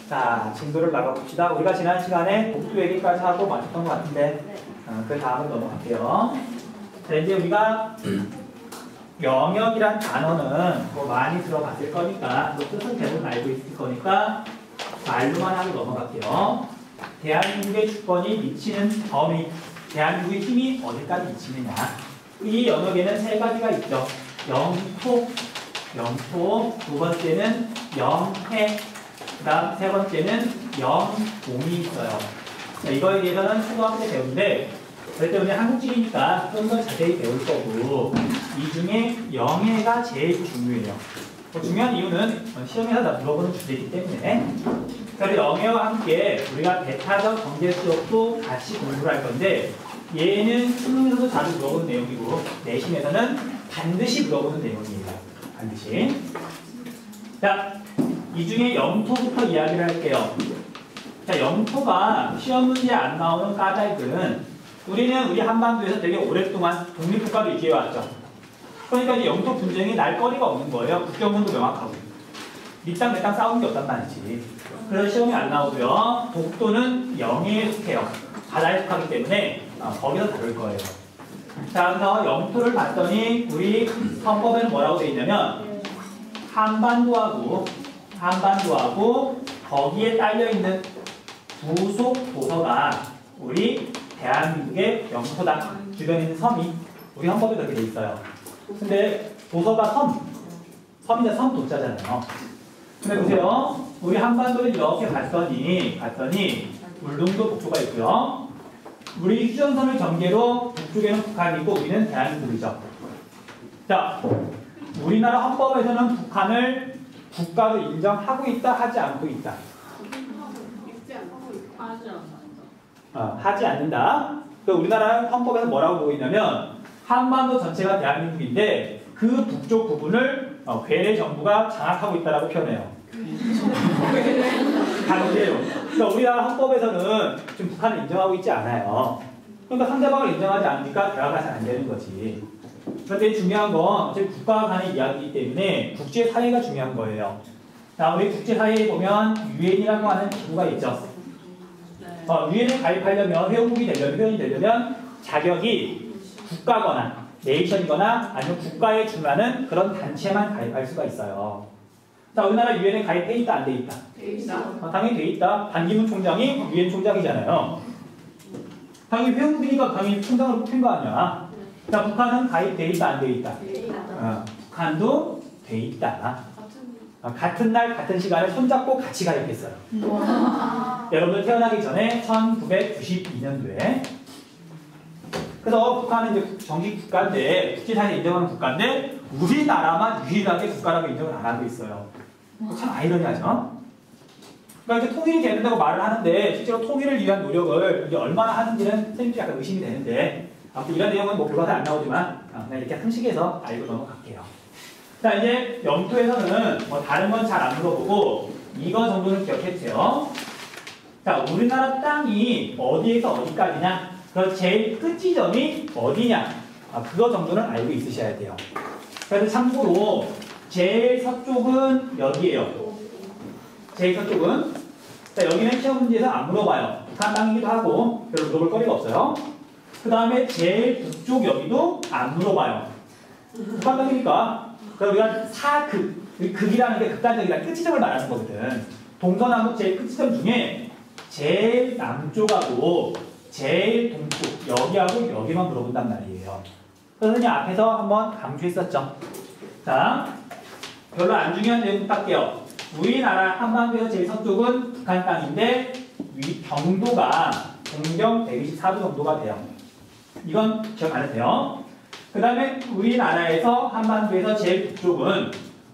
자, 진도를 나가봅시다. 우리가 지난 시간에 독도 얘기까지 하고 마쳤던 것 같은데 그 다음으로 넘어갈게요. 자, 이제 우리가 영역이란 단어는 뭐 많이 들어봤을 거니까 또 뜻은 대부분 알고 있을 거니까 말로만 하고 넘어갈게요. 대한민국의 주권이 미치는 범위, 대한민국의 힘이 어디까지 미치느냐. 이 영역에는 세 가지가 있죠. 영토, 두 번째는 영해, 그 다음 세 번째는 영공이 있어요. 자, 이거에 대해서는 초등학교 때 배우는데 절대 우리 한국지리니까 좀 더 자세히 배울 거고, 이 중에 영해가 제일 중요해요. 중요한 이유는 시험에서 다 물어보는 주제이기 때문에. 그래서 영해와 함께 우리가 배타적 경제 수업도 같이 공부를 할 건데, 얘는 수능에서도 자주 물어보는 내용이고 내신에서는 반드시 물어보는 내용이에요. 반드시. 자, 이 중에 영토부터 이야기를 할게요. 자, 영토가 시험 문제에 안 나오는 까닭은 우리는 우리 한반도에서 되게 오랫동안 독립국가를 유지해왔죠. 그러니까 이제 영토 분쟁이 날 거리가 없는 거예요. 국경선도 명확하고. 네 땅 내 땅 싸우는 게 없단 말이지. 그래서 시험이 안 나오고요. 독도는 영해에 속해요. 바다에 속하기 때문에 거기서 다룰 거예요. 자, 그래서 영토를 봤더니 우리 헌법에는 뭐라고 되어 있냐면 한반도하고 거기에 딸려있는 부속 도서가 우리 대한민국의 영토다. 주변에 있는 섬이 우리 헌법에 그렇게 돼 있어요. 근데 도서가 섬인데 섬 도자잖아요. 근데 보세요. 우리 한반도를 이렇게 봤더니 울릉도 북쪽가 있고요. 우리 휴전선을 경계로 북쪽에는 북한이 있고 우리는 대한민국이죠. 자, 우리나라 헌법에서는 북한을 국가로 인정하고 있다, 하지 않고 있다? 하지 않는다. 우리나라 헌법에서 뭐라고 보고 있냐면 한반도 전체가 대한민국인데 그 북쪽 부분을 괴뢰 정부가 장악하고 있다라고 표현해요. 강제로. 그러니까 우리나라 헌법에서는 지금 북한을 인정하고 있지 않아요. 그러니까 상대방을 인정하지 않으니까 대화가 잘 안 되는 거지. 그런데 중요한 건 어차피 국가 간의 이야기이기 때문에 국제사회가 중요한 거예요. 자, 우리 국제사회에 보면 유엔이라고 하는 기구가 있죠. 유엔에 가입하려면 회원이 되려면 자격이 국가거나 네이션이거나 아니면 국가에 준하는 그런 단체만 가입할 수가 있어요. 자, 우리나라 유엔에 가입해 있다, 안 돼 있다? 돼 있다. 당연히 돼 있다. 반기문 총장이 유엔 총장이잖아요. 당연히 회원국이니까 당연히 총장으로 뽑힌 거 아니야. 자, 북한은 가입돼 있다, 안 돼 있다? 돼 있다. 북한도 돼 있다. 같은 날 같은 시간에 손잡고 같이 가입했어요. 여러분들 태어나기 전에 1992년도에. 그래서 북한은 이제 정식 국가인데, 국제사회에 인정하는 국가인데 우리나라만 유일하게 국가라고 인정을 안 하고 있어요. 참 아이러니하죠. 그러니까 이제 통일이 된다고 말을 하는데 실제로 통일을 위한 노력을 이제 얼마나 하는지는 선생님들이 약간 의심이 되는데, 아무튼 이런 내용은 뭐 교과서에 안 나오지만 그냥 이렇게 상식에서 알고 넘어갈게요. 자, 이제 영토에서는 뭐 다른 건 잘 안 물어보고 이거 정도는 기억해주세요. 자, 우리나라 땅이 어디에서 어디까지냐? 그 제일 끝 지점이 어디냐? 그거 정도는 알고 있으셔야 돼요. 그래서 참고로 제일 서쪽은 여기에요. 제일 서쪽은. 자, 여기는 시험 문제에서 안 물어봐요. 북한 땅이기도 하고 별로 물어볼 거리가 없어요. 그 다음에 제일 북쪽 여기도 안 물어봐요. 북한 땅이니까. 그래서 우리가 사극, 극이라는 게 극단적이라 끝지점을 말하는 거거든. 동서남북 제일 끝지점 중에 제일 남쪽하고 제일 동쪽, 여기하고 여기만 물어본단 말이에요. 그래서 선생님 앞에서 한번 강조했었죠. 자, 별로 안 중요한 내용 부탁해요. 우리나라 한반도에서 제일 서쪽은 북한 땅인데 경도가 동경 124도 정도가 돼요. 이건 기억 안 해도 돼요. 그 다음에 우리나라에서 한반도에서 제일 북쪽은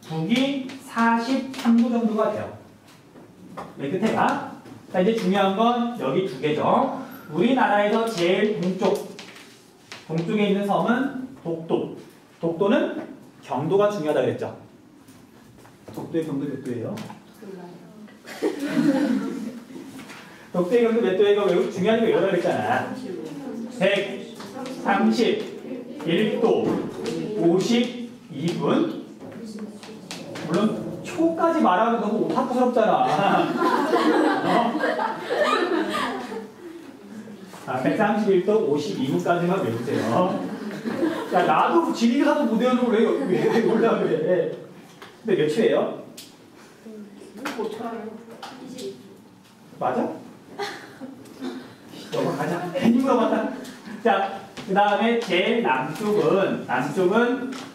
북이 43도 정도가 돼요. 맨 끝에가. 자, 이제 중요한 건 여기 두 개죠. 우리나라에서 제일 동쪽에 있는 섬은 독도. 독도는 경도가 중요하다고 그랬죠. 독도의 경도 몇 도예요? 독도의 경도 몇 도예요? 이거 중요한 거 여러 그랬잖아. 131도 52분. 물론 초까지 끝까지 말하면 너무 오타쿠스럽잖아. 어? 131도 52분까지만 외우세요. 야, 나도 지리교사도 못 외우는 걸 왜 몰라 그래. 근데 몇 초예요? 20. 맞아? 넘어가자. 괜히 물어봤다. 자, 그 다음에 제일 남쪽은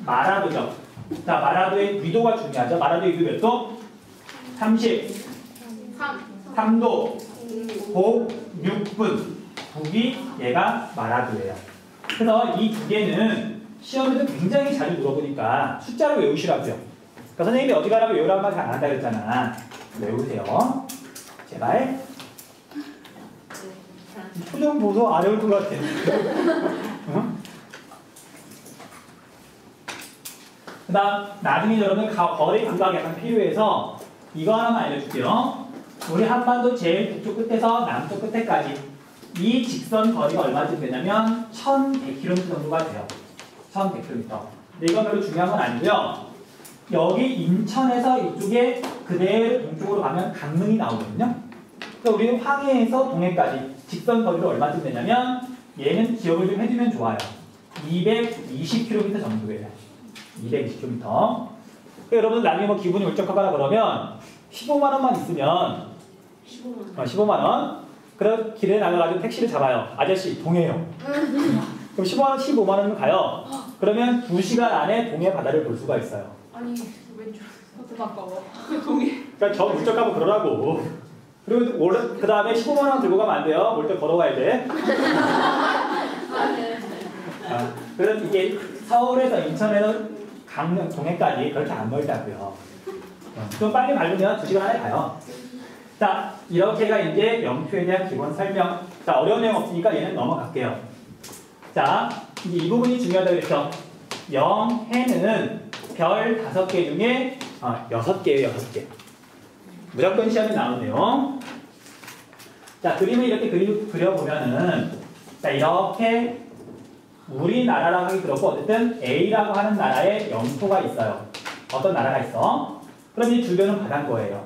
마라도죠. 자, 마라도의 위도가 중요하죠. 마라도의 위도 몇 도? 33도. 복 6분. 북이 얘가 마라도예요. 그래서 이 두 개는 시험에도 굉장히 자주 물어보니까 숫자로 외우시라고요. 그러니까 선생님이 어디 가라고 외우라고 말 안 한다 그랬잖아. 외우세요. 제발. 표정 보소 안 외울 것 같아. 응? 그 다음 나중에 여러분 거리 감각이 약간 필요해서 이거 하나만 알려줄게요. 우리 한반도 제일 북쪽 끝에서 남쪽 끝에까지 이 직선 거리가 얼마쯤 되냐면 1100km 정도가 돼요. 1100km. 근데 이건 별로 중요한 건 아니고요. 여기 인천에서 이쪽에 그대로 동쪽으로 가면 강릉이 나오거든요. 그러니까 우리는 황해에서 동해까지 직선 거리가 얼마쯤 되냐면 얘는 기억을 좀 해두면 좋아요. 220km 정도예요. 220km. 그러니까 여러분 나중에 뭐 기분이 울적하거나 그러면 15만 원만 있으면 15만 원. 그럼 길에 나가가지고 택시를 잡아요. 아저씨 동해요. 그럼 15만 원이면 가요. 그러면 2시간 안에 동해 바다를 볼 수가 있어요. 아니 왼쪽 더 가까워. 동해. 그러니까 저 울적하고 그러라고. 그리고 그 다음에 15만 원 들고 가면 안 돼요. 올 때 걸어가야 돼. 그래서 이게 서울에서 인천에서 강릉 동해까지 그렇게 안 멀다고요. 좀 빨리 밟으면 2시간 안에 가요. 자, 이렇게가 이제 영토에 대한 기본 설명. 자, 어려운 내용 없으니까 얘는 넘어갈게요. 자, 이제 이 부분이 중요하다고 했죠. 영해는 별 5개 중에 6개예요, 6개. 무조건 시험에 나오네요. 자, 그림을 이렇게 그려보면은, 자, 이렇게 우리나라라고 하기 그렇고, 어쨌든 A라고 하는 나라에 영토가 있어요. 어떤 나라가 있어? 그럼 이 주변은 바다인 거예요.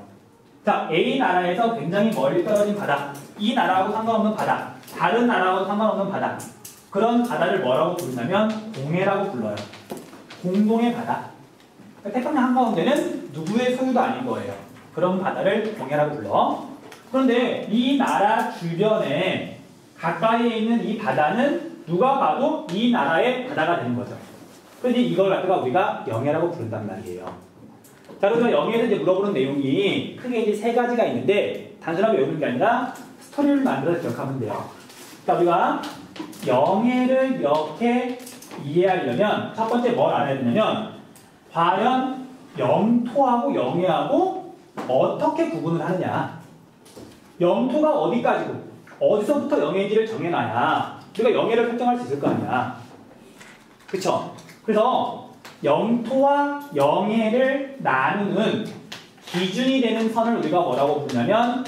자, A 나라에서 굉장히 멀리 떨어진 바다, 이 나라하고 상관없는 바다, 다른 나라하고 상관없는 바다, 그런 바다를 뭐라고 부르냐면 공해라고 불러요. 공동의 바다. 태평양 한가운데는 누구의 소유도 아닌 거예요. 그런 바다를 공해라고 불러. 그런데 이 나라 주변에 가까이에 있는 이 바다는 누가 봐도 이 나라의 바다가 되는 거죠. 그래서 이걸 갖다가 우리가 영해라고 부른단 말이에요. 자, 그래서 영해에서 이제 물어보는 내용이 크게 이제 3가지가 있는데 단순하게 외우는 게 아니라 스토리를 만들어서 기억하면 돼요. 자, 우리가 영해를 이렇게 이해하려면 첫 번째 뭘 알아야 되냐면 과연 영토하고 영해하고 어떻게 구분을 하느냐. 영토가 어디까지고 어디서부터 영해인지를 정해놔야 우리가 영해를 설정할 수 있을 거 아니야. 그쵸? 그래서 영토와 영해를 나누는 기준이 되는 선을 우리가 뭐라고 부르냐면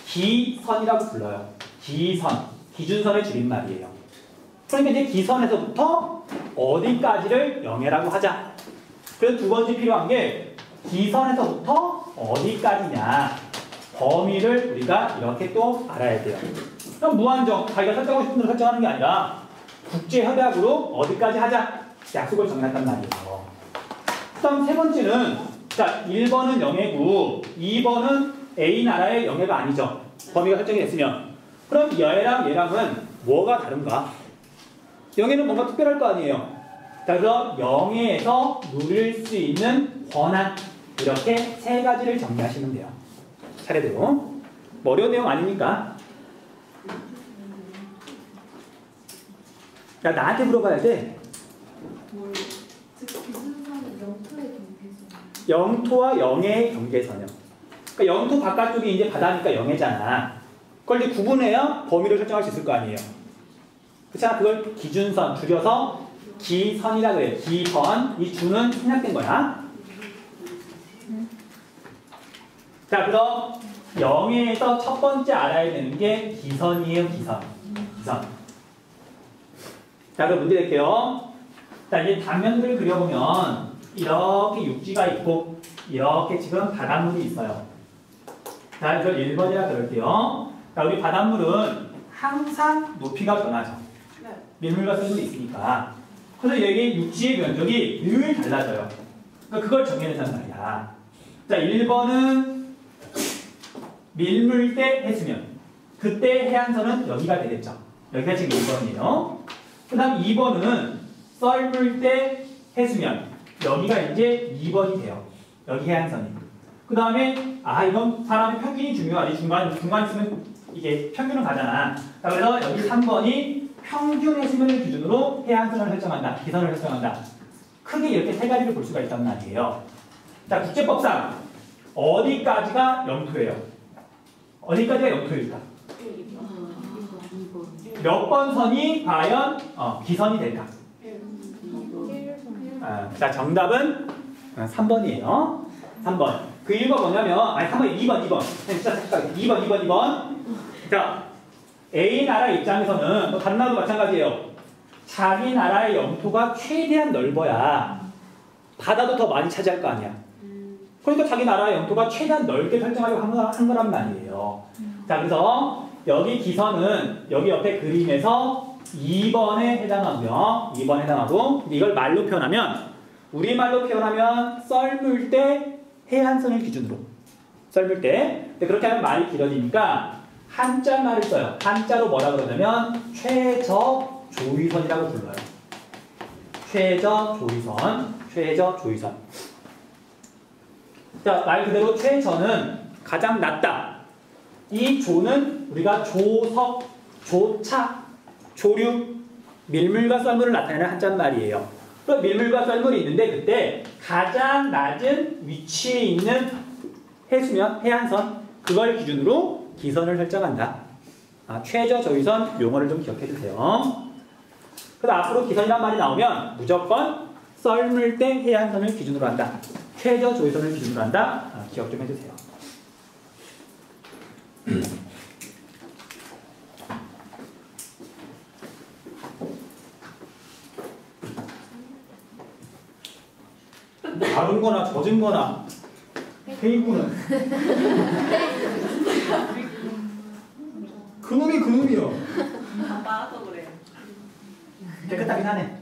기선이라고 불러요. 기선. 기준선의 줄임말이에요. 그러니까 이제 기선에서부터 어디까지를 영해라고 하자. 그래서 두 번째 필요한 게 기선에서부터 어디까지냐. 범위를 우리가 이렇게 또 알아야 돼요. 그럼 무한정, 자기가 설정하고 싶은 대로 설정하는 게 아니라 국제협약으로 어디까지 하자. 약속을 정해놨단 말이에요. 그다음 세 번째는 자 1번은 영해고 2번은 A 나라의 영해가 아니죠. 범위가 설정이 됐으면 그럼 얘랑 얘랑은 뭐가 다른가? 영해는 뭔가 특별할 거 아니에요. 자, 그래서 영해에서 누릴 수 있는 권한 이렇게 3가지를 정리하시면 돼요. 차례대로. 뭐 어려운 내용 아니니까. 야, 나한테 물어봐야 돼. 영토와 영해의 경계선이요. 그러니까 영토 바깥쪽이 이제 바다니까 영해잖아. 그걸 이제 구분해야 범위를 설정할 수 있을 거 아니에요. 그렇잖아. 그걸 기준선 줄여서 기선이라 그래요. 기선. 이 주는 생략된 거야. 자, 그럼 영해에서 첫 번째 알아야 되는 게 기선이에요. 기선. 자, 그럼 문제 낼게요. 자, 이제 단면들을 그려보면 이렇게 육지가 있고 이렇게 지금 바닷물이 있어요. 자, 이걸 1번이라 그럴게요. 자, 우리 바닷물은 항상 높이가 변하죠. 네. 밀물과 썰물이 있으니까. 그래서 여기 육지의 면적이 늘 달라져요. 그러니까 그걸 정해내자는 말이야. 자, 1번은 밀물 대 해수면. 그때 해안선은 여기가 되겠죠. 여기가 지금 1번이에요. 그 다음 2번은 썰물 대 해수면. 여기가 이제 2번이 돼요. 여기 해안선이. 그 다음에 이건 사람의 평균이 중요하지. 중간 있으면 이게 평균은 가잖아. 자, 그래서 여기 3번이 평균 해수면을 기준으로 해안선을 설정한다. 기선을 설정한다. 크게 이렇게 세 가지를 볼 수가 있단 말이에요. 자, 국제법상 어디까지가 영토예요? 어디까지가 영토일까? 몇 번 선이 과연 기선이 될까? 자, 정답은 3번이에요. 3번. 그 이유가 뭐냐면, 3번, 2번. 진짜 잠깐. 2번. 자, A 나라 입장에서는, 뭐 다른 나라도 마찬가지예요. 자기 나라의 영토가 최대한 넓어야 바다도 더 많이 차지할 거 아니야. 그러니까 자기 나라의 영토가 최대한 넓게 설정하려고 한 거란 말이에요. 자, 그래서 여기 기선은 여기 옆에 그림에서 2번에 해당하고요. 2번에 해당하고, 이걸 말로 표현하면, 우리말로 표현하면 썰물 때 해안선을 기준으로. 썰물 때. 근데 그렇게 하면 말이 길어지니까 한자 말을 써요. 한자로 뭐라 그러냐면 최저조위선이라고 불러요. 최저조위선. 자, 말 그대로 최저는 가장 낮다. 이 조는 우리가 조석, 조차, 조류, 밀물과 썰물을 나타내는 한자는 말이에요. 그럼 밀물과 썰물이 있는데 그때 가장 낮은 위치에 있는 해수면, 해안선, 그걸 기준으로 기선을 설정한다. 최저조위선 용어를 좀 기억해 주세요. 그래서 앞으로 기선이란 말이 나오면 무조건 썰물 때 해안선을 기준으로 한다. 최저조위선을 기준으로 한다. 기억 좀 해주세요. 다른 거나 젖은 거나 페이구는 그놈이 그놈이요. 빨아서 그래요. 깨끗하긴 하네.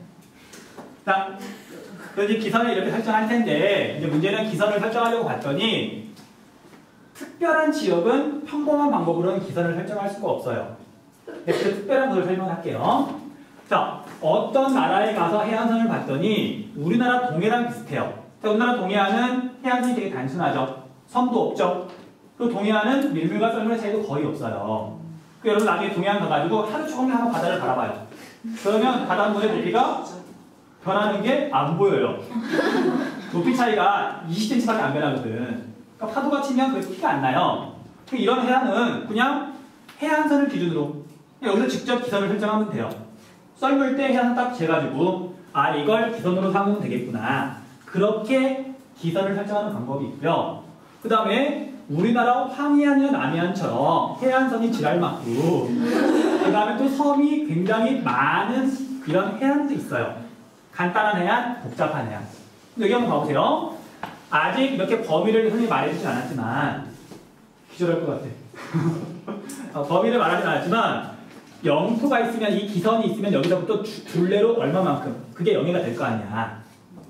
자, 그래서 이제 기선을 이렇게 설정할 텐데, 이제 문제는 기선을 설정하려고 봤더니 특별한 지역은 평범한 방법으로는 기선을 설정할 수가 없어요. 그래서 특별한 것을 설명할게요. 자, 어떤 나라에 가서 해안선을 봤더니 우리나라 동해랑 비슷해요. 자, 우리나라 동해안은 해안선이 되게 단순하죠. 섬도 없죠. 그리고 동해안은 밀물과 썰물의 차이도 거의 없어요. 여러분 나중에 동해안 가가지고 하루 종일 한번 바다를 바라봐요. 그러면 바닷물의 높이가 변하는 게 안 보여요. 높이 차이가 20cm밖에 안 변하거든. 그러니까 파도가 치면 그 티가 안 나요. 이런 해안은 그냥 해안선을 기준으로 여기서 직접 기선을 설정하면 돼요. 썰물 때 해안선 딱 재가지고 이걸 기선으로 삼으면 되겠구나. 그렇게 기선을 설정하는 방법이 있고요. 그 다음에 우리나라 황해안이나 남해안처럼 해안선이 지랄 맞고 그 다음에 또 섬이 굉장히 많은 이런 해안도 있어요. 간단한 해안, 복잡한 해안. 여기 한번 봐보세요. 아직 이렇게 범위를 흔히 말해주진 않았지만 기절할 것 같아. 범위를 말하진 않았지만 영토가 있으면 이 기선이 있으면 여기서부터 둘레로 얼마만큼 그게 영해가 될 거 아니야.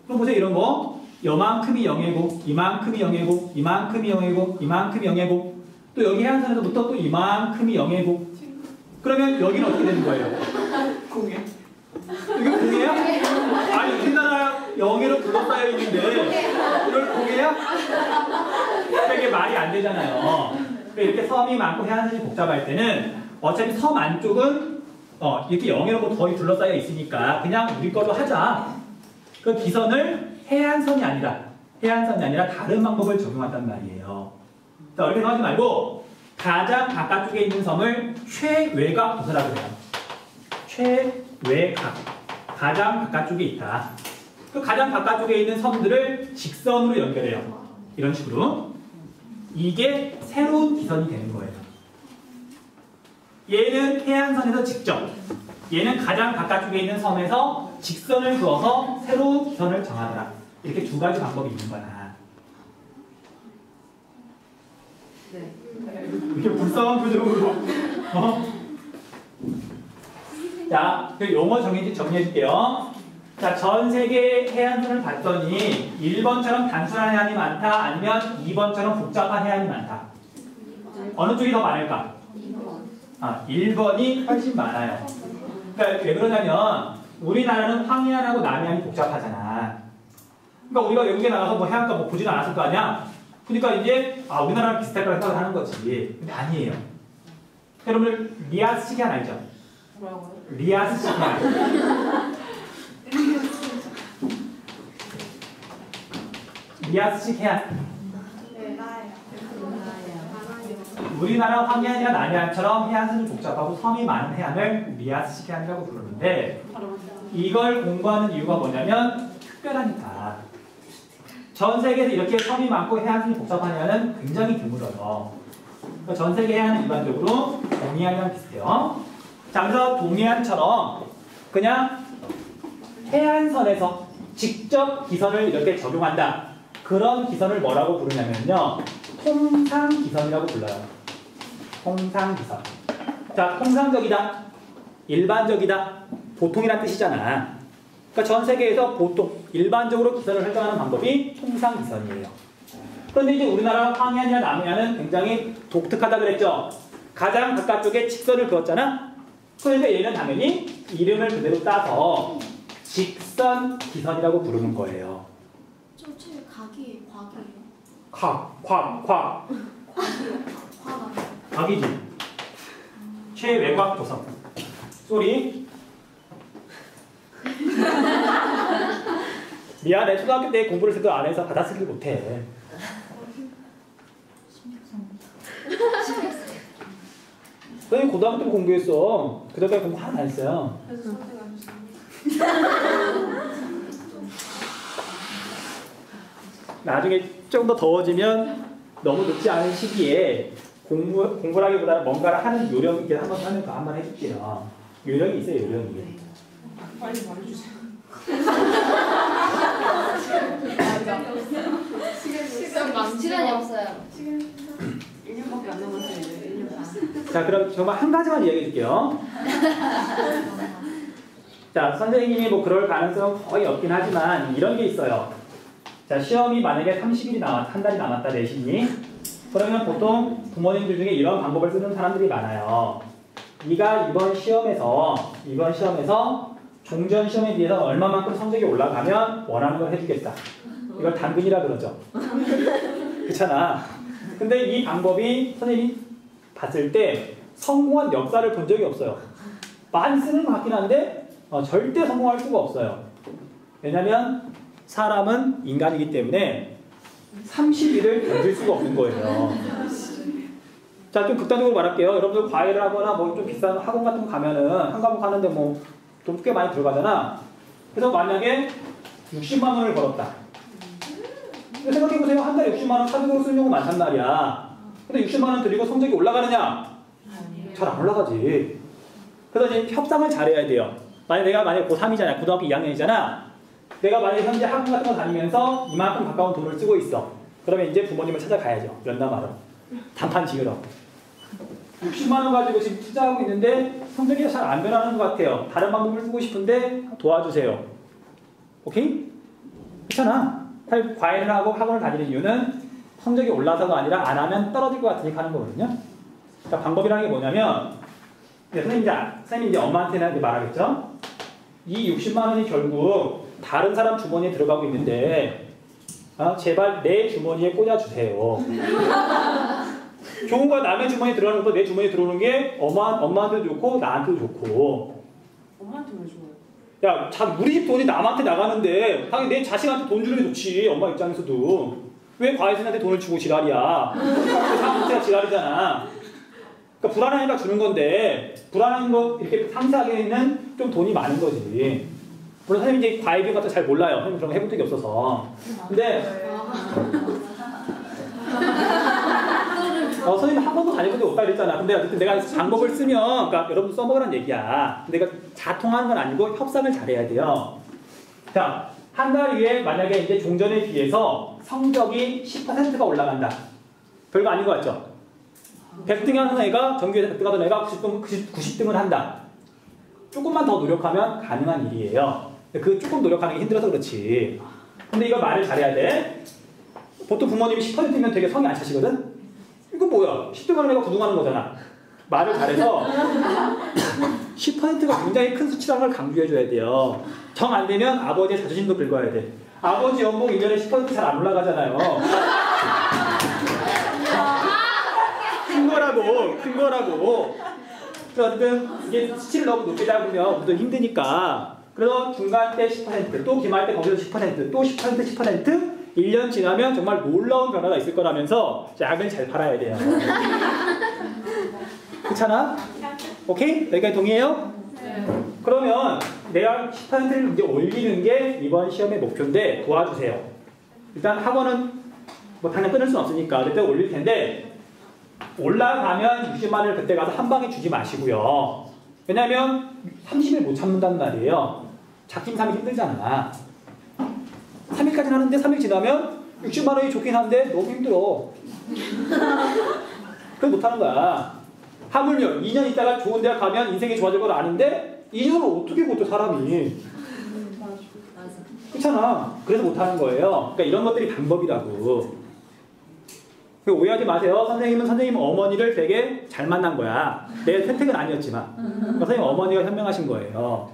그럼 보세요. 이런 거 요만큼이 영해고 이만큼이 영해고 이만큼이 영해고 이만큼이 영해고 또 여기 해안선에서부터 또 이만큼이 영해고 그러면 여기는 어떻게 되는 거예요? 공해. 이게 공해야? 아니 우리나라 영해로 둘러싸여 있는데 이걸 공해야? 이게 말이 안 되잖아요. 이렇게 섬이 많고 해안선이 복잡할 때는 어차피 섬 안쪽은 이렇게 영해로 거의 둘러싸여 있으니까 그냥 우리 걸로 하자. 그 기선을 해안선이 아니라 다른 방법을 적용한단 말이에요. 자, 이렇게 생각하지 말고 가장 바깥쪽에 있는 섬을 최외곽 도서라고 해요. 최외곽. 가장 바깥쪽에 있다. 그 가장 바깥쪽에 있는 섬들을 직선으로 연결해요. 이런 식으로. 이게 새로운 기선이 되는 거예요. 얘는 해안선에서 직접, 얘는 가장 바깥쪽에 있는 섬에서 직선을 그어서 새로운 기선을 정하더라. 이렇게 두 가지 방법이 있는 거야. 네. 이렇게 불쌍한 표정으로. 어? 자, 그 용어 정리해 줄게요. 자, 전 세계 해안선을 봤더니 1번처럼 단순한 해안이 많다, 아니면 2번처럼 복잡한 해안이 많다. 어느 쪽이 더 많을까? 1번이 훨씬 많아요. 그러니까 왜 그러냐면 우리나라는 황해안하고 남해안이 복잡하잖아. 그러니까 우리가 외국에 나가서 뭐 해안가 뭐 보지는 않았을 거 아니야? 그러니까 이제 우리나라랑 비슷할 거라 생각을 하는 거지. 근데 아니에요. 여러분 리아스식 해안 알죠? 뭐라고요? 리아스식 해안. 리아스식 해안. 우리나라 황해안이나 남해안처럼 해안선이 복잡하고 섬이 많은 해안을 리아스식 해안이라고 부르는데 이걸 공부하는 이유가 뭐냐면 특별하니까. 전 세계에서 이렇게 섬이 많고 해안선이 복잡한 해안은 굉장히 드물어요. 그러니까 전 세계 해안은 일반적으로 동해안이랑 비슷해요. 자, 그래서 동해안처럼 그냥 해안선에서 직접 기선을 이렇게 적용한다. 그런 기선을 뭐라고 부르냐면요. 통상기선이라고 불러요. 통상기선. 자, 통상적이다. 일반적이다. 보통이란 뜻이잖아. 그러니까 전 세계에서 보통 일반적으로 기선을 설정하는 방법이 통상기선이에요. 그런데 이제 우리나라 황해안이나 남해안은 굉장히 독특하다 그랬죠. 가장 바깥쪽에 직선을 그었잖아. 그런데 얘는 당연히 이름을 그대로 따서 직선기선이라고 부르는 거예요. 저체 각이 곽이에요. 곽. 곽. 곽이지. 최외곽 도성. 쏘리. 미안해. 초등학교 때 공부를 제대로 안 해서 받아쓰기를 못해. 선생님 고등학교 때 공부했어. 그때까지 공부 하나도 안 했어요. 그래서 선택하셨어요. 나중에 조금 더 더워지면 너무 늦지 않은 시기에 공부를 하기보다는 뭔가를 하는 요령이 있게 한번 해줄게요. 요령이 있어요, 요령이. 빨리 말해주세요. 시간이 없어요. 1년밖에 안 남았어요. 1년 반. 자, 그럼 정말 한 가지만 이야기해 줄게요. 자, 선생님이 뭐 그럴 가능성은 거의 없긴 하지만 이런 게 있어요. 자, 시험이 만약에 30일이 한 달이 남았다 내신이. 그러면 보통 부모님들 중에 이런 방법을 쓰는 사람들이 많아요. 네가 이번 시험에서 종전 시험에 비해서 얼마만큼 성적이 올라가면 원하는 걸 해주겠다. 이걸 당근이라 그러죠. 그렇잖아. 근데 이 방법이 선생님이 봤을 때 성공한 역사를 본 적이 없어요. 많이 쓰는 것 같긴 한데 절대 성공할 수가 없어요. 왜냐면 사람은 인간이기 때문에 30일을 견딜 수가 없는 거예요. 자, 좀 극단적으로 말할게요. 여러분들 과외를 하거나 뭐 좀 비싼 학원 같은 거 가면은 한 과목 하는데 뭐 돈 꽤 많이 들어가잖아. 그래서 만약에 60만 원을 벌었다. 근데 생각해보세요. 한 달에 60만 원 사비로 쓰는 경우 많단 말이야. 근데 60만 원 들이고 성적이 올라가느냐? 잘 안 올라가지. 그래서 이제 협상을 잘해야 돼요. 만약에 고3이잖아. 고등학교 2학년이잖아. 내가 만약에 현재 학원 같은 거 다니면서 이만큼 가까운 돈을 쓰고 있어. 그러면 이제 부모님을 찾아가야죠. 면담하러. 단판 지으러. 60만 원 가지고 지금 투자하고 있는데 성적이 잘 안 변하는 것 같아요. 다른 방법을 쓰고 싶은데 도와주세요. 오케이? 그렇잖아. 사실 과외를 하고 학원을 다니는 이유는 성적이 올라서가 아니라 안 하면 떨어질 것 같으니까 하는 거거든요. 그러니까 방법이라는 게 뭐냐면 선생님 이제 엄마한테는 말하겠죠. 이 60만 원이 결국 다른 사람 주머니에 들어가고 있는데 제발 내 주머니에 꽂아주세요. 좋은 거야. 남의 주머니에 들어가는 것보다 내 주머니에 들어오는 게 엄마한테도 좋고 나한테도 좋고. 엄마한테 왜 줘요? 야, 우리 집 돈이 남한테 나가는데 당연히 내 자식한테 돈 주는 게 좋지. 엄마 입장에서도. 왜 과외생한테 돈을 주고 지랄이야. 상태가 지랄이잖아. 그러니까 불안하니까 주는 건데 불안한 거 이렇게 상세하게는 좀 돈이 많은 거지. 물론 선생님 이제 과외비용 같은 거 잘 몰라요. 선생님 그런 거 해본 적이 없어서. 근데 선생님 한 번도 다녀본 적 없다 그랬잖아. 근데 어쨌든 내가 방법을 쓰면 그러니까 여러분 써먹으라는 얘기야. 내가 자통하는 건 아니고 협상을 잘해야 돼요. 자, 한 달 후에 만약에 이제 종전에 비해서 성적이 10%가 올라간다. 별거 아닌 것 같죠? 100등 하는 애가 전교에서 100등 하던 애가 90등을 한다. 조금만 더 노력하면 가능한 일이에요. 그 조금 노력하는 게 힘들어서 그렇지. 근데 이거 말을 잘해야 돼. 보통 부모님이 10%면 되게 성이 안 차시거든? 이거 뭐야? 10등 하는 애가 9등 하는 거잖아. 말을 잘해서 10%가 굉장히 큰 수치라는 걸 강조해줘야 돼요. 정 안 되면 아버지의 자존심도 긁어야 돼. 아버지 연봉 1년에 10% 잘 안 올라가잖아요. 큰 거라고. 어쨌든 이게 수치를 너무 높게 잡으면 우리도 힘드니까. 그래서 중간 때 10%, 또 기말 때 거기서 10%, 또 10%, 1년 지나면 정말 놀라운 변화가 있을 거라면서 약을 잘 팔아야 돼요. 그렇잖아? 오케이? 여기까지 동의해요? 네. 그러면 내가 10%를 이제 올리는 게 이번 시험의 목표인데 도와주세요. 일단 학원은 뭐 당장 끊을 수는 없으니까 그때 올릴 텐데 올라가면 60만 원을 그때 가서 한 방에 주지 마시고요. 왜냐면 30일 못 참는단 말이에요. 작심삼일 힘들잖아. 3일까지는 하는데 3일 지나면 60만 원이 좋긴 한데 너무 힘들어. 그래서 못하는 거야. 하물며 2년 있다가 좋은 대학 가면 인생이 좋아질 걸 아는데 2년을 어떻게 못해 사람이. 그렇잖아. 그래서 못하는 거예요. 그러니까 이런 것들이 방법이라고. 오해하지 마세요. 선생님은 선생님 어머니를 되게 잘 만난 거야. 내 선택은 아니었지만 선생님 어머니가 현명하신 거예요.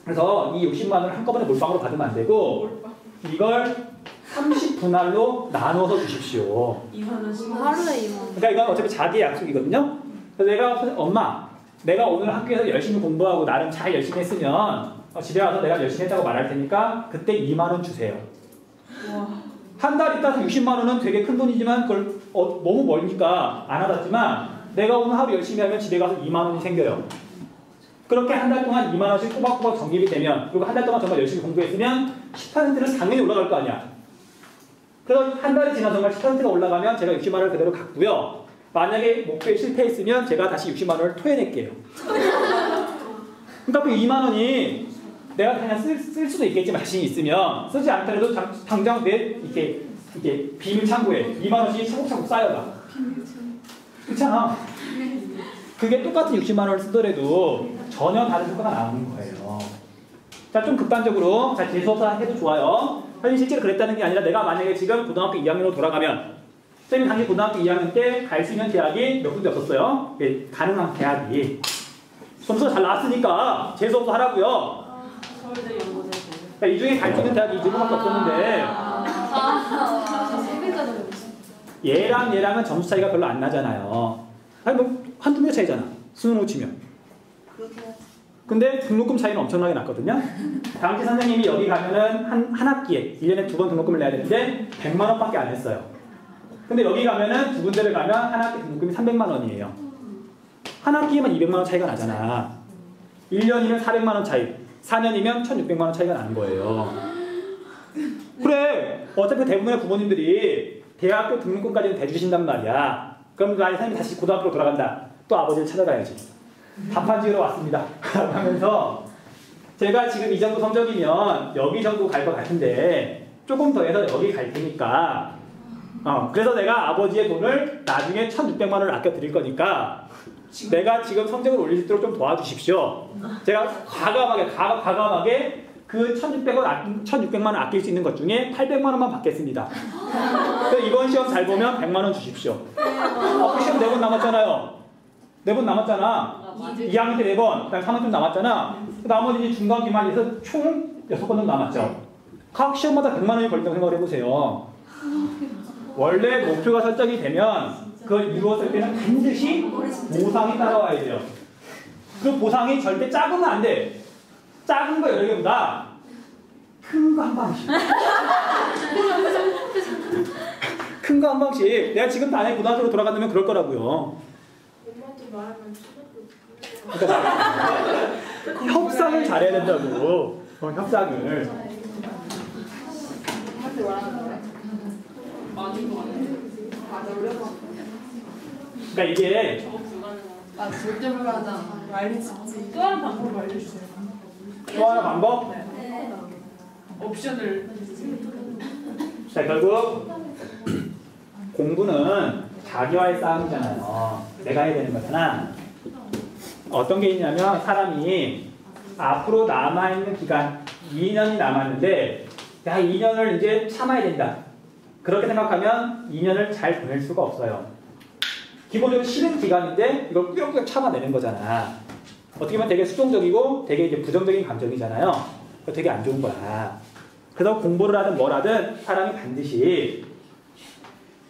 그래서 이 60만 원을 한꺼번에 몰빵으로 받으면 안 되고 이걸 30분할로 나눠서 주십시오. 2만 원씩 하루에 2만 원. 그러니까 이건 어차피 자기의 약속이거든요. 그래서 내가 엄마 내가 오늘 학교에서 열심히 공부하고 나름 잘 열심히 했으면 집에 와서 내가 열심히 했다고 말할 테니까 그때 2만 원 주세요. 한 달 있다가 60만 원은 되게 큰 돈이지만 그걸 너무 멀니까 안 받았지만 내가 오늘 하루 열심히 하면 집에 가서 2만 원이 생겨요. 그렇게 한 달 동안 2만 원씩 꼬박꼬박 적립이 되면 그리고 한 달 동안 정말 열심히 공부했으면 10%는 당연히 올라갈 거 아니야. 그래서 한 달이 지나 정말 10%가 올라가면 제가 60만 원을 그대로 갖고요. 만약에 목표에 실패했으면 제가 다시 60만 원을 토해낼게요. 그러니까 그 2만 원이 내가 그냥 쓸 수도 있겠지만 자신이 있으면 쓰지 않더라도 당장 내 이렇게 비밀 창고에 2만 원씩 차곡차곡 쌓여가. 그렇잖아. 그게 똑같은 60만 원을 쓰더라도 전혀 다른 효과가 나오는 거예요. 자, 좀 극단적으로 자, 재수업사 해도 좋아요. 사실 실제로 그랬다는 게 아니라 내가 만약에 지금 고등학교 2학년으로 돌아가면 선생님 당시 고등학교 2학년 때 갈 수 있는 대학이 몇 군데 없었어요. 가능한 대학이. 점수가 잘 나왔으니까 재수업도 하라고요. 서울대 연고대. 그러니까 이 중에 갈 수 있는 대학이 이 정도밖에 없었는데 얘랑은 점수 차이가 별로 안 나잖아요. 아니 뭐 한두 개 차이잖아. 수능으로 치면. 근데 등록금 차이는 엄청나게 났거든요. 당시 선생님이 여기 가면은 한 학기에 1년에 2번 등록금을 내야 되는데 100만 원밖에 안 했어요. 근데 여기 가면은 두 군데를 가면 한 학기 등록금이 300만 원이에요. 한 학기에만 200만 원 차이가 나잖아. 1년이면 400만 원 차이, 4년이면 1600만 원 차이가 나는 거예요. 그래, 어차피 대부분의 부모님들이 대학교 등록금까지는 대주신단 말이야. 그럼 만약 선생님이 다시 고등학교로 돌아간다. 또 아버지를 찾아가야지. 답판 지으러 왔습니다. 하면서 제가 지금 이 정도 성적이면 여기 정도 갈 것 같은데 조금 더 해서 여기 갈 테니까 그래서 내가 아버지의 돈을 나중에 1600만 원을 아껴 드릴 거니까 내가 지금 성적을 올릴 수 있도록 좀 도와주십시오. 제가 과감하게 그 1600만 원 아낄 수 있는 것 중에 800만 원만 받겠습니다. 그래서 이번 시험 잘 보면 100만 원 주십시오. 그 시험 4번 남았잖아요. 4번 남았잖아. 2학년 때 4번, 그다음 3학년 때 남았잖아. 나머지 이제 중간 기말에서 총 6번 정도 남았죠. 각 시험마다 100만 원이 걸린다고 생각을 해보세요. 원래 목표가 설정이 되면 그걸 이루었을 때는 반드시 보상이 따라와야 돼요. 그 보상이 절대 작으면 안 돼. 작은 거 여러 개보다 큰 거 한 방씩. 큰 거 한 방씩. 내가 지금 만약에 고등학교로 돌아간다면 그럴 거라고요. 그러니까 협상을 잘해야 된다고. 협상을. 그러니까 이게 절대 불가하다. 알려주지. 또 하나 방법 알려주세요. 또 하나 방법? 네. 옵션을. 자, 결국 공부는 자기와의 싸움이잖아요. 내가 해야 되는 거잖아. 어떤 게 있냐면 사람이 앞으로 남아있는 기간 2년이 남았는데 야 2년을 이제 참아야 된다. 그렇게 생각하면 2년을 잘 보낼 수가 없어요. 기본적으로 싫은 기간인데 이걸 꾸역꾸역 참아내는 거잖아. 어떻게 보면 되게 수동적이고 되게 이제 부정적인 감정이잖아요. 되게 안 좋은 거야. 그래서 공부를 하든 뭘 하든 사람이 반드시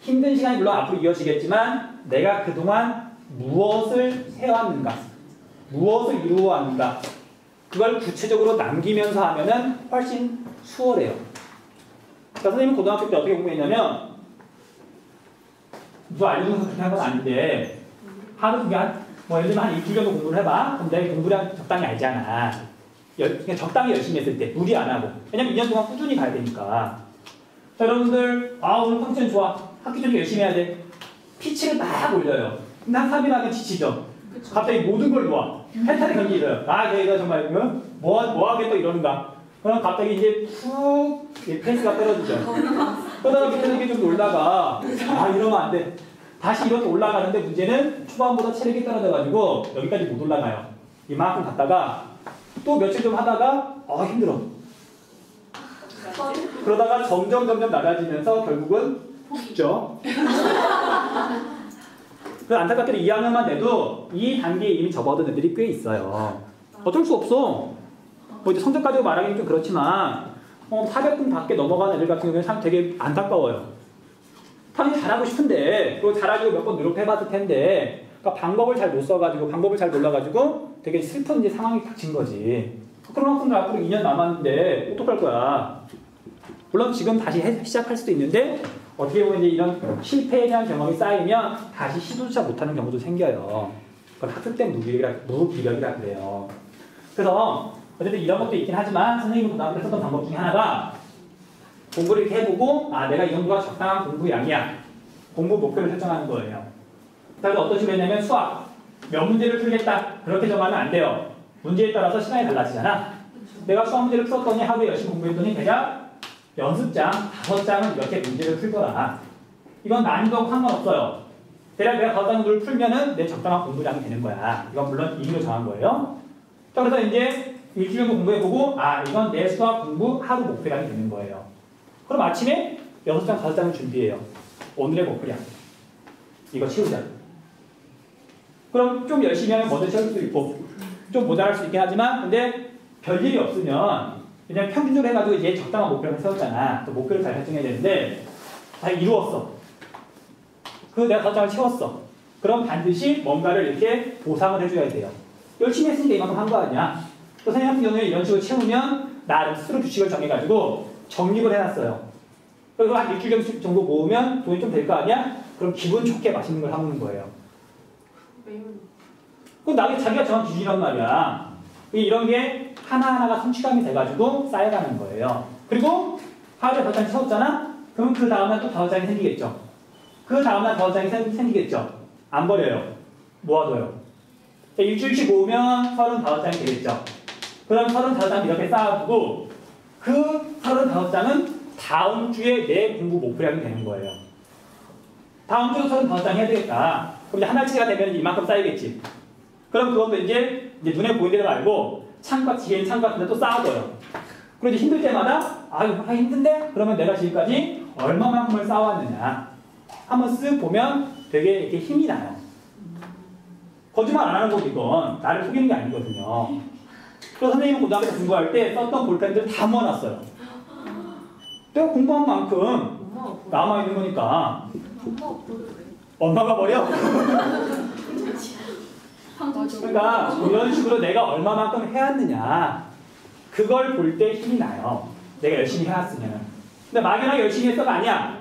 힘든 시간이 물론 앞으로 이어지겠지만 내가 그동안 무엇을 해왔는가, 무엇을 이루어왔는가 그걸 구체적으로 남기면서 하면은 훨씬 수월해요. 그러니까 선생님은 고등학교 때 어떻게 공부했냐면 누가 알려줘서 그렇게 한 건 아닌데 하루 뭐 예를 들면 한 일주일 정도 공부를 해봐. 그럼 내가 공부량 적당히 알잖아. 그냥 적당히 열심히 했을 때 무리 안 하고. 왜냐면 2년 동안 꾸준히 가야 되니까. 자 여러분들 오늘 컨디션 좋아. 학기 중에 열심히 해야 돼. 피치를 막 올려요. 근데 한 3일 하면 지치죠. 그쵸. 갑자기 모든 걸 놓아. 해탈의 경기 일어요. 내가 정말 뭐 하겠다 이러는가. 그럼 갑자기 이제 푹 페이스가 떨어지죠. 그러다가 밑에서 이렇게 좀 놀다가 이러면 안 돼. 다시 이렇게 올라가는데 문제는 초반보다 체력이 떨어져가지고 여기까지 못 올라가요. 이만큼 갔다가 또 며칠 좀 하다가 힘들어. 그러다가 점점 낮아지면서 결국은 죽죠. 그 안타깝게도 2학년만 돼도 이 단계에 이미 접어든 애들이 꽤 있어요. 어쩔 수 없어. 뭐 이제 성적 가지고 말하기는 좀 그렇지만 400분 밖에 넘어간 애들 같은 경우는 참 되게 안타까워요. 당연히 잘하고 싶은데 그리고 잘하려고 몇 번 노력해봤을 텐데 그러니까 방법을 잘 못 써가지고 방법을 잘 몰라가지고 되게 슬픈 이제 상황이 닥친 거지. 그런 학생들 앞으로 2년 남았는데 어떡할 거야. 물론 지금 다시 시작할 수도 있는데 어떻게 보면 이제 이런 실패에 대한 경험이 쌓이면 다시 시도조차 못하는 경우도 생겨요. 그건 학습된 무기력이라 그래요. 그래서 어쨌든 이런 것도 있긴 하지만 선생님이 고등학교 때 썼던 방법 중에 하나가 공부를 이렇게 해보고 내가 이 정도가 적당한 공부 양이야. 공부 목표를 설정하는 거예요. 그래서 어떤 식으로 했냐면 수학 몇 문제를 풀겠다. 그렇게 정하면 안 돼요. 문제에 따라서 시간이 달라지잖아. 내가 수학 문제를 풀었더니 하루에 열심히 공부했더니 대략 연습장 5장은 이렇게 문제를 풀더라. 이건 난이도하고 상관없어요. 대략 내가 5장 정도를 풀면은 내 적당한 공부량이 되는 거야. 이건 물론 임의로 정한 거예요. 자, 그래서 이제 일주일 정도 공부해보고 이건 내 수학 공부 하루 목표량이 되는 거예요. 그럼 아침에 6장, 5장을 준비해요. 오늘의 목표량. 이거 채우자. 그럼 좀 열심히 하면 먼저 채울 수 있고 좀 모자랄 수 있긴 하지만 근데 별일이 없으면 그냥 평균적으로 해가지고 이제 적당한 목표를 세웠잖아. 또 목표를 잘 설정해야 되는데 다 이루었어. 내가 5장을 채웠어. 그럼 반드시 뭔가를 이렇게 보상을 해줘야 돼요. 열심히 했으니까 이만큼 한 거 아니야. 또 선생님 같은 경우에 이런 식으로 채우면 나름 스스로 규칙을 정해가지고 적립을 해놨어요. 그래서 한 일주일 정도 모으면 돈이 좀 될 거 아니야? 그럼 기분 좋게 맛있는 걸 사먹는 거예요. 그럼 나중에 자기가 정한 기준이란 말이야. 이런 게 하나하나가 성취감이 돼가지고 쌓여가는 거예요. 그리고 하루에 5장이 채웠잖아? 그럼 그 다음날 또 5장이 생기겠죠. 그 다음날 5장이 생기겠죠. 안 버려요. 모아둬요. 일주일씩 모으면 35장이 되겠죠. 그럼 35장 이렇게 쌓아두고 그 35장은 다음 주에 내 공부 목표량이 되는 거예요. 다음 주도 35장 해야 되겠다. 그럼 이제 한 달치가 되면 이만큼 쌓이겠지. 그럼 그것도 이제 눈에 보이는 대로 말고 뒤에 창과 같은 데 또 쌓아둬요. 그리고 이제 힘들 때마다 힘든데? 그러면 내가 지금까지 얼마만큼을 쌓아왔느냐. 한번 쓱 보면 되게 이렇게 힘이 나요. 거짓말 안 하는 거고 이건 나를 속이는 게 아니거든요. 그래서 선생님은 고등학교 때 공부할 때 썼던 볼펜들 다 모아놨어요. 내가 공부한 만큼 남아있는 거니까. 엄마가 버려? 그러니까 이런 식으로 내가 얼마만큼 해왔느냐 그걸 볼 때 힘이 나요. 내가 열심히 해왔으면. 근데 막연하게 열심히 했어가 아니야.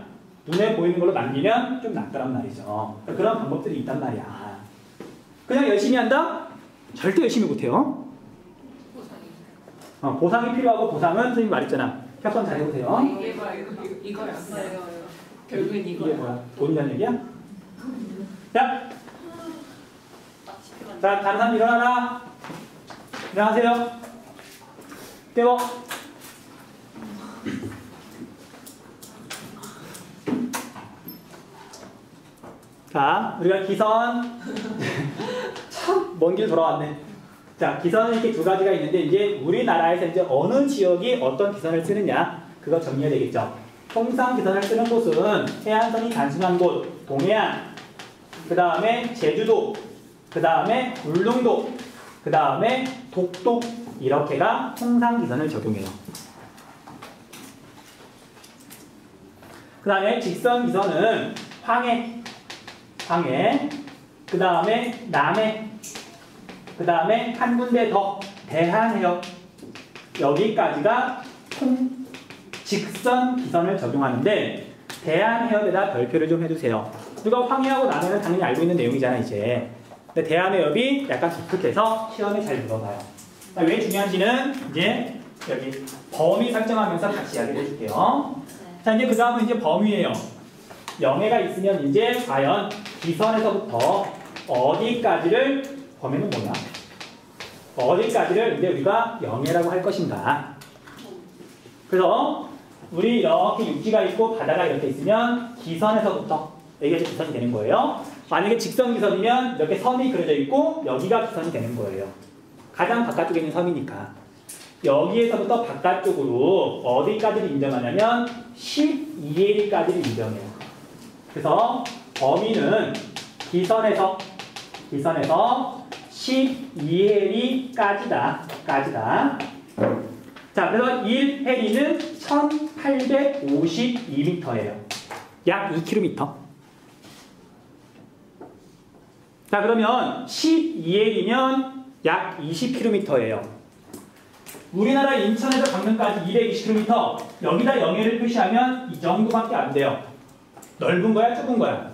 눈에 보이는 걸로 남기면 좀 낫더란 말이죠. 그런 방법들이 있단 말이야. 그냥 열심히 한다? 절대 열심히 못해요. 보상이 필요하고 보상은 선생님 말했잖아. 협상 잘 해보세요. 이거야. 결국엔 이거야. 이게 뭐야? 돈이란 얘기야? 자, 다른 사람 일어나라. 안녕하세요. 깨워. 자, 우리가 기선 참 먼 길 돌아왔네. 자, 기선은 이렇게 두 가지가 있는데 이제 우리나라에서 이제 어느 지역이 어떤 기선을 쓰느냐 그거 정리해야 되겠죠. 통상 기선을 쓰는 곳은 해안선이 단순한 곳, 동해안, 그 다음에 제주도, 그 다음에 울릉도, 그 다음에 독도 이렇게가 통상 기선을 적용해요. 그 다음에 직선 기선은 황해, 그 다음에 남해, 그 다음에 한 군데 더 대한해협 여기까지가 직선 기선을 적용하는데 대한해협에다 별표를 좀 해주세요. 우리가 황해하고 남해는 당연히 알고 있는 내용이잖아 이제. 근데 대한해협이 약간 독특해서 시험에 잘 물어봐요. 왜 중요한지는 이제 여기 범위 설정하면서 같이 이야기를 해줄게요. 자, 이제 그 다음은 이제 범위예요. 영해가 있으면 이제 과연 기선에서부터 어디까지를, 범위는 뭐냐? 어디까지를 이제 우리가 영해라고 할 것인가. 그래서 우리 이렇게 육지가 있고 바다가 이렇게 있으면 기선에서부터 여기가 이제 기선이 되는 거예요. 만약에 직선 기선이면 이렇게 섬이 그려져 있고 여기가 기선이 되는 거예요. 가장 바깥쪽에 있는 섬이니까. 여기에서부터 바깥쪽으로 어디까지를 인정하냐면 12L까지를 인정해요. 그래서 범위는 기선에서 12L까지다. 자, 그래서 1해리는 1852m예요. 약 2km. 자, 그러면 12L이면 약 20km예요. 우리나라 인천에서 강릉까지 220km. 여기다 영해를 표시하면 이 정도밖에 안 돼요. 넓은 거야, 좁은 거야?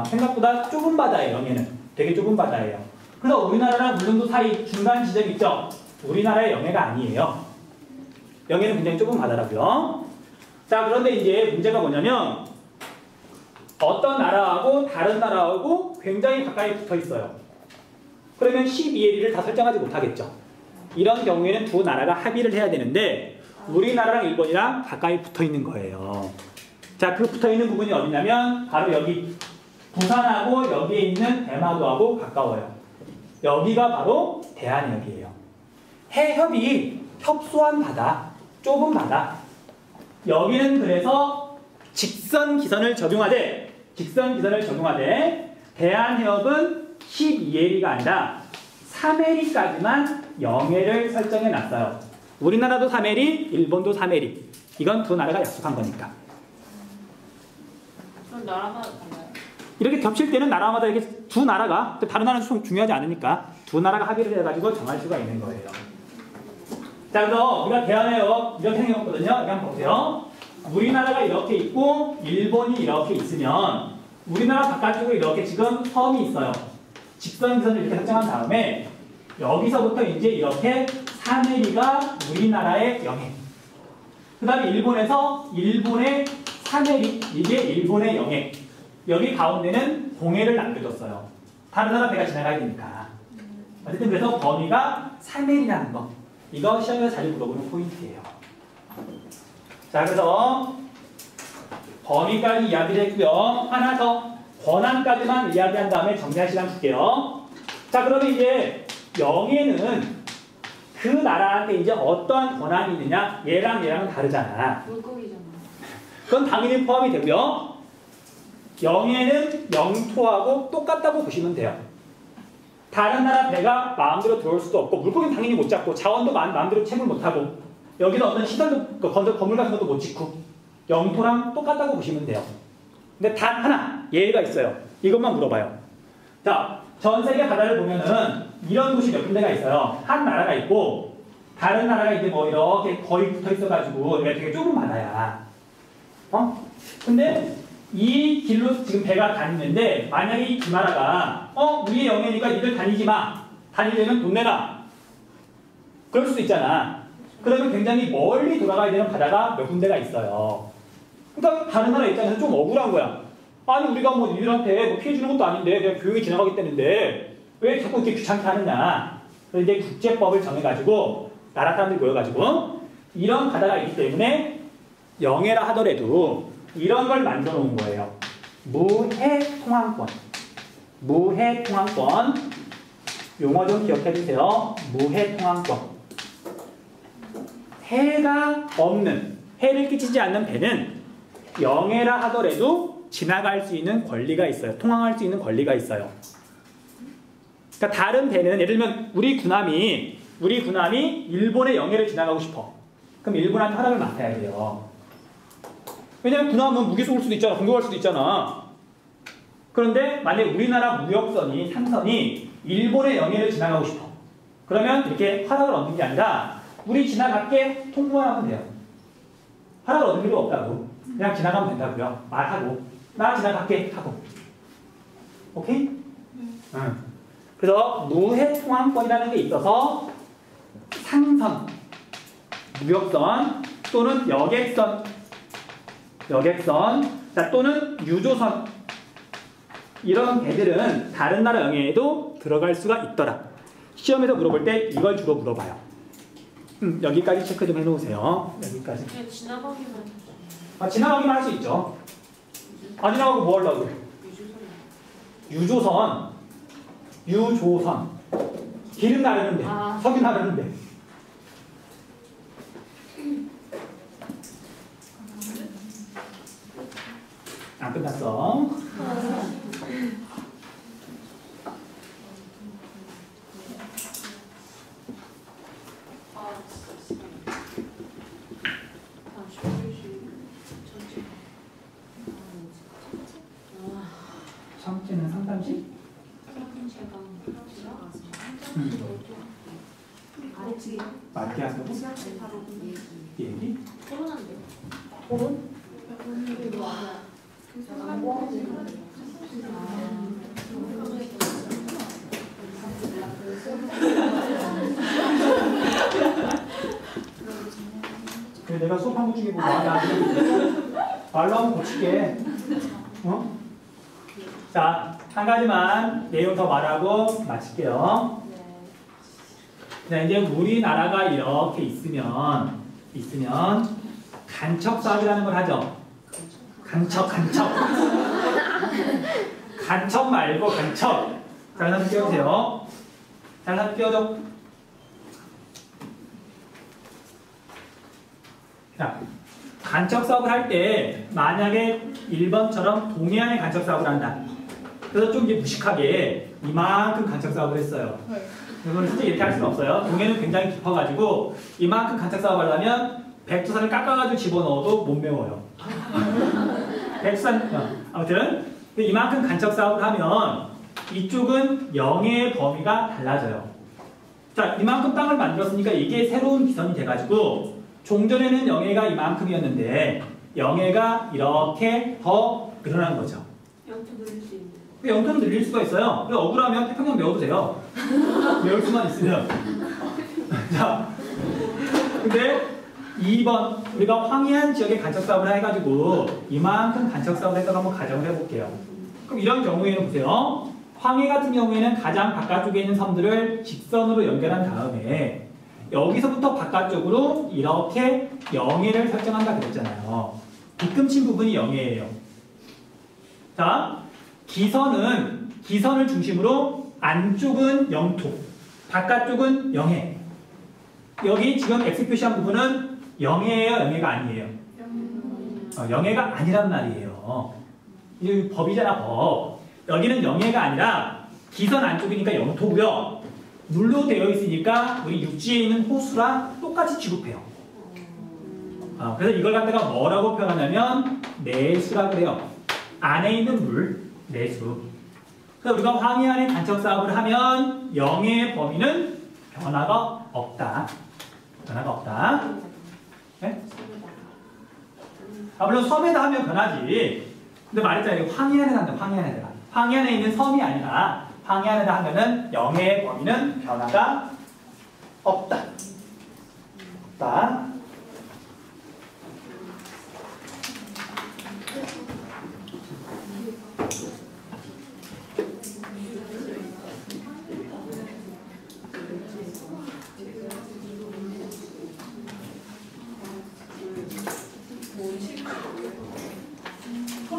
생각보다 좁은 바다예요, 영해는. 되게 좁은 바다예요. 그래서 우리나라랑 울릉도 사이 중간 지점 있죠? 우리나라의 영해가 아니에요. 영해는 굉장히 좁은 바다라고요. 자, 그런데 이제 문제가 뭐냐면 어떤 나라하고 다른 나라하고 굉장히 가까이 붙어 있어요. 그러면 12L을 다 설정하지 못하겠죠. 이런 경우에는 두 나라가 합의를 해야 되는데 우리나라랑 일본이랑 가까이 붙어 있는 거예요. 자, 그 붙어 있는 부분이 어디냐면 바로 여기 부산하고 여기에 있는 대마도하고 가까워요. 여기가 바로 대한해협이에요. 해협이 협소한 바다, 좁은 바다. 여기는 그래서 직선 기선을 적용하되 대한해협은 12L이가 아니라 3L까지만 영해를 설정해 놨어요. 우리나라도 3L, 일본도 3L. 이건 두 나라가 약속한 거니까. 그럼 나라마다 달라요? 이렇게 겹칠 때는 나라마다 이렇게 두 나라가, 다른 나라는 중요하지 않으니까 두 나라가 합의를 해가지고 정할 수가 있는 거예요. 자, 그래서 우리가 대한해협 이렇게 생겼거든요. 여기 한번 보세요. 우리나라가 이렇게 있고 일본이 이렇게 있으면 우리나라 바깥쪽에 이렇게 지금 섬이 있어요. 직선기선을 이렇게 설정한 다음에 여기서부터 이제 이렇게 3L이가 우리나라의 영해. 그 다음에 일본에서 일본의 3L이 이게 일본의 영해. 여기 가운데는 공해를 남겨뒀어요. 다른 나라 배가 지나가야 되니까. 어쨌든 그래서 범위가 3L이라는 거. 이거 시험에서 자주 물어보는 포인트예요. 자, 그래서 범위까지 이야기를 했고요. 하나 더 권한까지만 이야기한 다음에 정리할 시간 줄게요. 자, 그러면 이제 영해는 그 나라한테 이제 어떠한 권한이 있느냐? 얘랑은 다르잖아. 물고기잖아. 그건 당연히 포함이 되고요. 영해는 영토하고 똑같다고 보시면 돼요. 다른 나라 배가 마음대로 들어올 수도 없고 물고기는 당연히 못 잡고 자원도 마음대로 채굴 못하고 여기는 어떤 시설도 건물 같은 것도 못 짓고 영토랑 똑같다고 보시면 돼요. 근데 단 하나 예외가 있어요. 이것만 물어봐요. 자, 전 세계 바다를 보면은 이런 곳이 몇 군데가 있어요. 한 나라가 있고 다른 나라가 이제 뭐 이렇게 거의 붙어 있어가지고 되게 좁은 바다야. 근데 이 길로 지금 배가 다니는데 만약에 이 나라가 우리의 영해니까 니들 다니지 마. 다니려면 돈 내라. 그럴 수도 있잖아. 그러면 굉장히 멀리 돌아가야 되는 바다가 몇 군데가 있어요. 그러니까 다른 나라 입장에서 좀 억울한 거야. 아니 우리가 뭐 니들한테 뭐 피해 주는 것도 아닌데 그냥 교육이 지나가겠다는데 왜 자꾸 이렇게 귀찮게 하느냐. 그래서 이제 국제법을 정해가지고 나라 사람들이 모여가지고 이런 바다가 있기 때문에 영해라 하더라도 이런 걸 만들어 놓은 거예요. 무해통항권. 무해통항권. 용어 좀 기억해 주세요. 무해통항권. 해가 없는, 해를 끼치지 않는 배는 영해라 하더라도 지나갈 수 있는 권리가 있어요. 통항할 수 있는 권리가 있어요. 그러니까 다른 배는, 예를 들면 우리 군함이 일본의 영해를 지나가고 싶어. 그럼 일본한테 허락을 맡아야 돼요. 왜냐면 군함은 무기 쏠 수도 있잖아. 공격할 수도 있잖아. 그런데 만약에 우리나라 무역선이, 상선이 일본의 영해를 지나가고 싶어. 그러면 이렇게 허락을 얻는 게 아니라 우리 지나갈게 통보만 하면 돼요. 허락을 얻을 필요 없다고. 그냥 지나가면 된다고요. 말하고. 나 지나갈게 하고. 오케이? 응. 그래서 무해통항권이라는 게 있어서 상선, 무역선 또는 여객선, 자, 또는 유조선 이런 배들은 다른 나라 영해에도 들어갈 수가 있더라. 시험에서 물어볼 때 이걸 주로 물어봐요. 여기까지 체크 좀 해놓으세요. 여기까지. 지나가기만 할 수 있죠. 안 지나가고 뭐 하려고? 유조선. 길은 나르는데, 석이 나르는데. 안 끝났어. 성질은 상담식? 맞게 하세요. 얘기? 토론? 그래, 내가 수업 한국 중에 뭐 말도 안 되는 말로 한번 고칠게. 어? 자, 한 가지만 내용 더 말하고 마칠게요. 자, 이제 우리나라가 이렇게 있으면 간첩 사업이라는 걸 하죠. 간첩. 간첩 말고 간첩. 잘 한번 끼워주세요. 잘 한번 끼워줘. 자, 간첩 사업을 할 때 만약에 1번처럼 동해안에 간첩 사업을 한다. 그래서 좀 이제 무식하게 이만큼 간첩 사업을 했어요. 이건 솔직히 이렇게 할 수는 없어요. 동해는 굉장히 깊어가지고 이만큼 간첩 사업을 하려면 백두산을 깎아가지고 집어넣어도 못 메워요. 백두산, 아무튼 이만큼 간첩 사업을 하면 이쪽은 영해의 범위가 달라져요. 자, 이만큼 땅을 만들었으니까 이게 새로운 기선이 돼가지고 종전에는 영해가 이만큼이었는데 영해가 이렇게 더 늘어난 거죠. 영토 늘릴 수 있는. 영토는 늘릴 수가 있어요. 억울하면 태평양 메워도 돼요. 메울 수만 있으면. 자, 근데 2번 우리가 황해안 지역에 간척 사업을 해가지고 이만큼 간척 사업을 했다고 한번 가정을 해볼게요. 그럼 이런 경우에는 보세요. 황해 같은 경우에는 가장 바깥쪽에 있는 섬들을 직선으로 연결한 다음에 여기서부터 바깥쪽으로 이렇게 영해를 설정한다 그랬잖아요. 빗금친 부분이 영해예요. 자, 기선을 중심으로 안쪽은 영토, 바깥쪽은 영해. 여기 지금 X 표시한 부분은 영해예요, 영해가 아니에요? 영해가 아니란 말이에요. 이 법이잖아, 법. 여기는 영해가 아니라 기선 안쪽이니까 영토고요. 물로 되어 있으니까 우리 육지에 있는 호수랑 똑같이 취급해요. 그래서 이걸 갖다가 뭐라고 표현하냐면 내수라고 그래요. 안에 있는 물, 내수. 그래서 우리가 황해안에 간척 사업을 하면 영해의 범위는 변화가 없다. 변화가 없다. 네? 물론 섬에다 하면 변하지. 근데 말했잖아요. 황해안에 한다. 황해안에다가. 황해안에 있는 섬이 아니라 황해안에다 하면은 영해의 범위는 변화가 없다. 없다.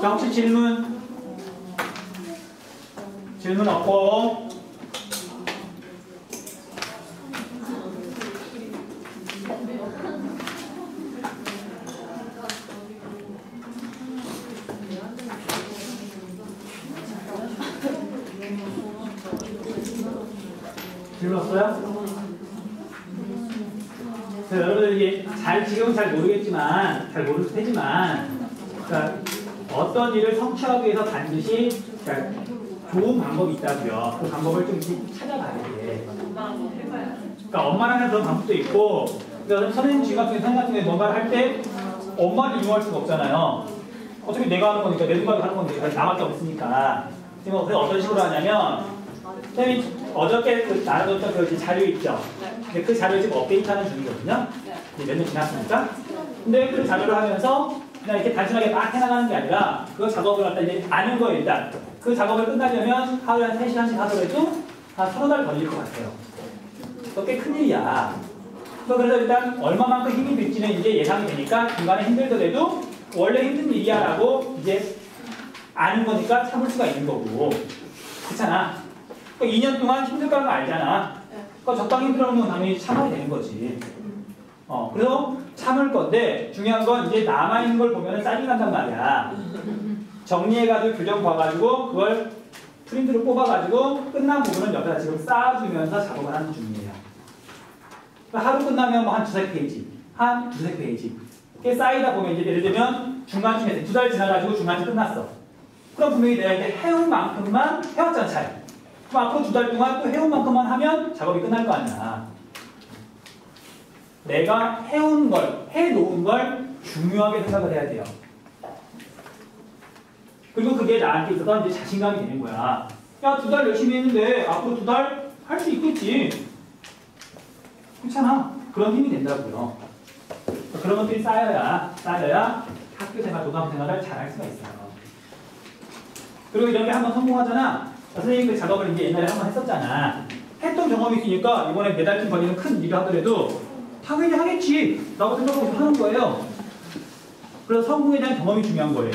자, 혹시 질문? 질문 없고. 질문 없어요? 여러분들 이게 지금은 잘 모르겠지만, 잘 모를 테지만, 그러니까 어떤 일을 성취하기 위해서 반드시 그러니까 좋은 방법이 있다고요. 그 방법을 좀 이렇게 찾아가야 돼. 그러니까 엄마랑 하는 그런 방법도 있고, 그러니까 선생님 지금 같은 선생님 같은 게 뭔가를 할 때 엄마를 이용할 수가 없잖아요. 어차피 내가 하는 거니까 내 생각이 하는 건데 나밖에 없으니까. 그래서 어떤 식으로 하냐면 선생님이 어저께 나눠줬던 그 자료 있죠? 근데 그 자료 지금 업데이트하는 중이거든요. 몇 년 지났으니까. 근데 그 자료를 하면서 그냥 이렇게 단순하게 막 해나가는 게 아니라 그 작업을 갖다 이제 아는 거예요, 일단. 그 작업을 끝나려면 하루에 한 3시간씩 하더라도 한 3-4달 걸릴 것 같아요. 그거 꽤 큰일이야. 그래서 일단 얼마만큼 힘이 들지는 이제 예상이 되니까 중간에 힘들더라도 원래 힘든 일이야 라고 이제 아는 거니까 참을 수가 있는 거고. 그렇잖아. 2년 동안 힘들 거라는 거 알잖아. 그러니까 적당히 힘들어하면 당연히 참아야 되는 거지. 그래서 참을 건데 중요한 건 이제 남아있는 걸 보면 짜증 난단 말이야. 정리해가지고 교정 봐가지고 그걸 프린트로 뽑아가지고 끝난 부분은 옆에다 지금 쌓아주면서 작업을 하는 중이에요. 그러니까 하루 끝나면 뭐 한 2-3페이지, 한 2-3페이지. 이게 쌓이다 보면 이제 예를 들면 중간쯤에 2달 지나가지고 중간쯤 끝났어. 그럼 분명히 내가 이제 해온 만큼만 해왔잖아, 잘. 그럼 앞으로 2달 동안 또 해온 만큼만 하면 작업이 끝날 거 아니야. 내가 해온 걸, 해놓은 걸 중요하게 생각을 해야 돼요. 그리고 그게 나한테 있어서 이제 자신감이 되는 거야. 야, 2달 열심히 했는데 앞으로 2달 할 수 있겠지. 그렇잖아. 그런 힘이 된다고요. 그런 것들이 쌓여야 학교 생활, 교감 생활을 잘 할 수가 있어요. 그리고 이런 게 한번 성공하잖아. 선생님 그 작업을 이제 옛날에 한번 했었잖아. 했던 경험이 있으니까 이번에 매달쯤 걸리는 큰 일을 하더라도 당연히 하겠지 라고 생각하고 하는 거예요. 그래서 성공에 대한 경험이 중요한 거예요.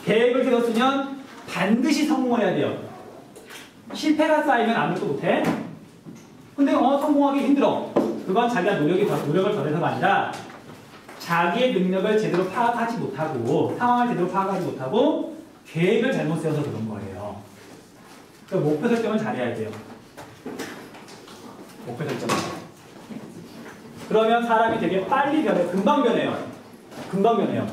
계획을 세웠으면 반드시 성공을 해야 돼요. 실패가 쌓이면 아무것도 못해. 근데 성공하기 힘들어. 그건 자기가 노력을 더해서가 아니라 자기의 능력을 제대로 파악하지 못하고 상황을 제대로 파악하지 못하고 계획을 잘못 세워서 그런 거예요. 그러니까 목표 설정을 잘해야 돼요. 목표 설정. 그러면 사람이 되게 빨리 변해요. 금방 변해요. 금방 변해요.